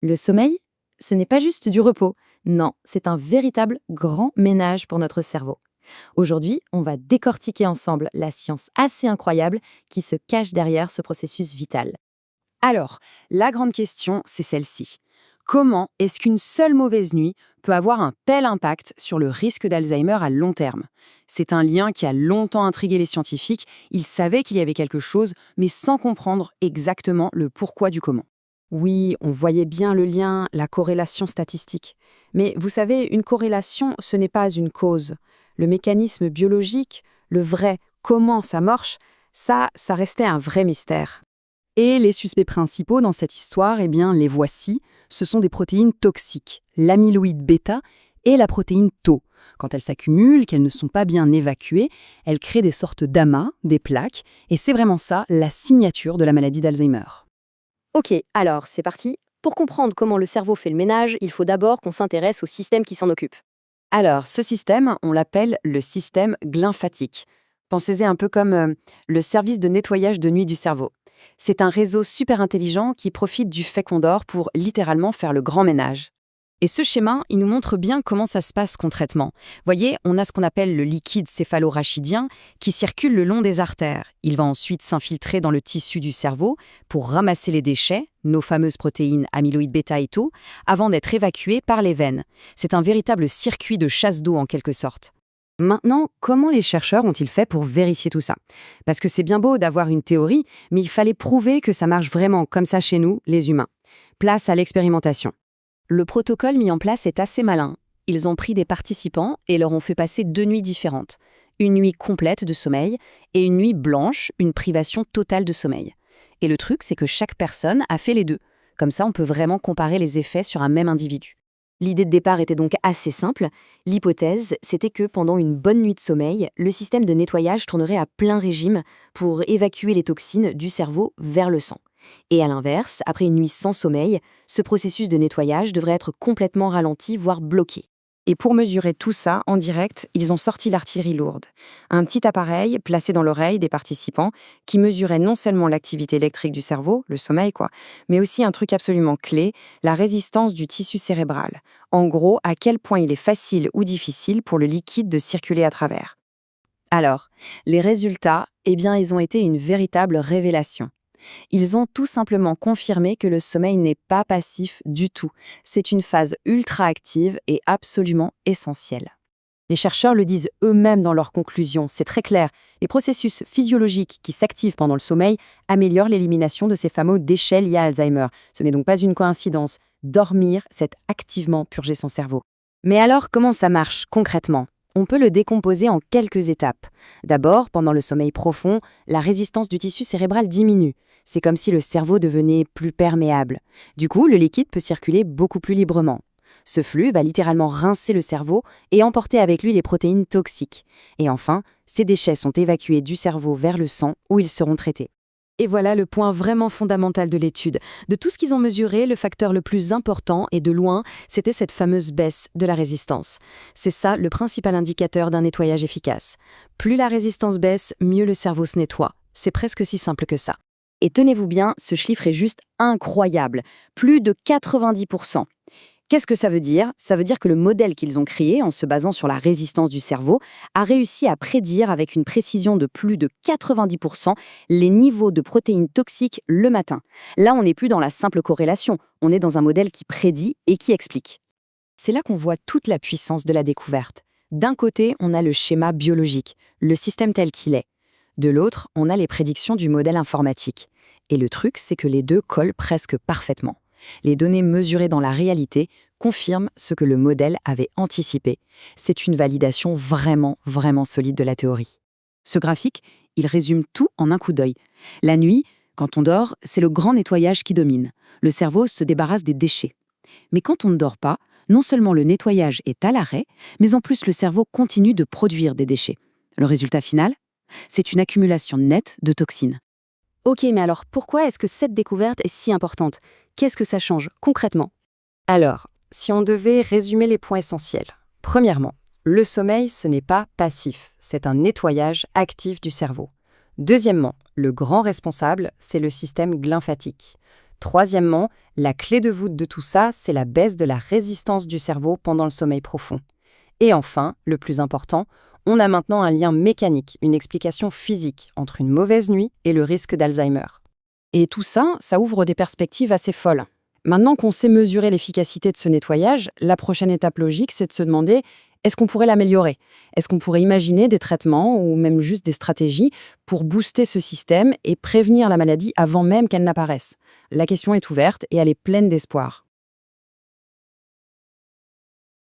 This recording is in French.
Le sommeil, ce n'est pas juste du repos. Non, c'est un véritable grand ménage pour notre cerveau. Aujourd'hui, on va décortiquer ensemble la science assez incroyable qui se cache derrière ce processus vital. Alors, la grande question, c'est celle-ci. Comment est-ce qu'une seule mauvaise nuit peut avoir un tel impact sur le risque d'Alzheimer à long terme? C'est un lien qui a longtemps intrigué les scientifiques. Ils savaient qu'il y avait quelque chose, mais sans comprendre exactement le pourquoi du comment. Oui, on voyait bien le lien, la corrélation statistique. Mais vous savez, une corrélation, ce n'est pas une cause. Le mécanisme biologique, le vrai, comment ça marche, ça restait un vrai mystère. Et les suspects principaux dans cette histoire, eh bien, les voici. Ce sont des protéines toxiques, l'amyloïde bêta et la protéine tau. Quand elles s'accumulent, qu'elles ne sont pas bien évacuées, elles créent des sortes d'amas, des plaques, et c'est vraiment ça la signature de la maladie d'Alzheimer. Ok, alors c'est parti. Pour comprendre comment le cerveau fait le ménage, il faut d'abord qu'on s'intéresse au système qui s'en occupe. Alors, ce système, on l'appelle le système glymphatique. Pensez-y un peu comme le service de nettoyage de nuit du cerveau. C'est un réseau super intelligent qui profite du fait qu'on dort pour littéralement faire le grand ménage. Et ce schéma, il nous montre bien comment ça se passe concrètement. Voyez, on a ce qu'on appelle le liquide céphalorachidien qui circule le long des artères. Il va ensuite s'infiltrer dans le tissu du cerveau pour ramasser les déchets, nos fameuses protéines amyloïdes bêta et tau, avant d'être évacué par les veines. C'est un véritable circuit de chasse d'eau en quelque sorte. Maintenant, comment les chercheurs ont-ils fait pour vérifier tout ça? Parce que c'est bien beau d'avoir une théorie, mais il fallait prouver que ça marche vraiment comme ça chez nous, les humains. Place à l'expérimentation. Le protocole mis en place est assez malin. Ils ont pris des participants et leur ont fait passer 2 nuits différentes. Une nuit complète de sommeil et une nuit blanche, une privation totale de sommeil. Et le truc, c'est que chaque personne a fait les deux. Comme ça, on peut vraiment comparer les effets sur un même individu. L'idée de départ était donc assez simple. L'hypothèse, c'était que pendant une bonne nuit de sommeil, le système de nettoyage tournerait à plein régime pour évacuer les toxines du cerveau vers le sang. Et à l'inverse, après une nuit sans sommeil, ce processus de nettoyage devrait être complètement ralenti, voire bloqué. Et pour mesurer tout ça en direct, ils ont sorti l'artillerie lourde. Un petit appareil placé dans l'oreille des participants qui mesurait non seulement l'activité électrique du cerveau, le sommeil quoi, mais aussi un truc absolument clé, la résistance du tissu cérébral. En gros, à quel point il est facile ou difficile pour le liquide de circuler à travers. Alors, les résultats, eh bien, ils ont été une véritable révélation. Ils ont tout simplement confirmé que le sommeil n'est pas passif du tout. C'est une phase ultra active et absolument essentielle. Les chercheurs le disent eux-mêmes dans leurs conclusions, c'est très clair. Les processus physiologiques qui s'activent pendant le sommeil améliorent l'élimination de ces fameux déchets liés à Alzheimer. Ce n'est donc pas une coïncidence. Dormir, c'est activement purger son cerveau. Mais alors, comment ça marche concrètement ? On peut le décomposer en quelques étapes. D'abord, pendant le sommeil profond, la résistance du tissu cérébral diminue. C'est comme si le cerveau devenait plus perméable. Du coup, le liquide peut circuler beaucoup plus librement. Ce flux va littéralement rincer le cerveau et emporter avec lui les protéines toxiques. Et enfin, ces déchets sont évacués du cerveau vers le sang où ils seront traités. Et voilà le point vraiment fondamental de l'étude. De tout ce qu'ils ont mesuré, le facteur le plus important, et de loin, c'était cette fameuse baisse de la résistance. C'est ça le principal indicateur d'un nettoyage efficace. Plus la résistance baisse, mieux le cerveau se nettoie. C'est presque si simple que ça. Et tenez-vous bien, ce chiffre est juste incroyable. Plus de 90%. Qu'est-ce que ça veut dire? Ça veut dire que le modèle qu'ils ont créé, en se basant sur la résistance du cerveau, a réussi à prédire avec une précision de plus de 90% les niveaux de protéines toxiques le matin. Là, on n'est plus dans la simple corrélation, on est dans un modèle qui prédit et qui explique. C'est là qu'on voit toute la puissance de la découverte. D'un côté, on a le schéma biologique, le système tel qu'il est. De l'autre, on a les prédictions du modèle informatique. Et le truc, c'est que les deux collent presque parfaitement. Les données mesurées dans la réalité confirment ce que le modèle avait anticipé. C'est une validation vraiment, vraiment solide de la théorie. Ce graphique, il résume tout en un coup d'œil. La nuit, quand on dort, c'est le grand nettoyage qui domine. Le cerveau se débarrasse des déchets. Mais quand on ne dort pas, non seulement le nettoyage est à l'arrêt, mais en plus le cerveau continue de produire des déchets. Le résultat final, c'est une accumulation nette de toxines. Ok, mais alors pourquoi est-ce que cette découverte est si importante? Qu'est-ce que ça change concrètement? Alors, si on devait résumer les points essentiels. Premièrement, le sommeil, ce n'est pas passif, c'est un nettoyage actif du cerveau. Deuxièmement, le grand responsable, c'est le système glymphatique. Troisièmement, la clé de voûte de tout ça, c'est la baisse de la résistance du cerveau pendant le sommeil profond. Et enfin, le plus important, on a maintenant un lien mécanique, une explication physique entre une mauvaise nuit et le risque d'Alzheimer. Et tout ça, ça ouvre des perspectives assez folles. Maintenant qu'on sait mesurer l'efficacité de ce nettoyage, la prochaine étape logique, c'est de se demander, est-ce qu'on pourrait l'améliorer? Est-ce qu'on pourrait imaginer des traitements ou même juste des stratégies pour booster ce système et prévenir la maladie avant même qu'elle n'apparaisse? La question est ouverte et elle est pleine d'espoir.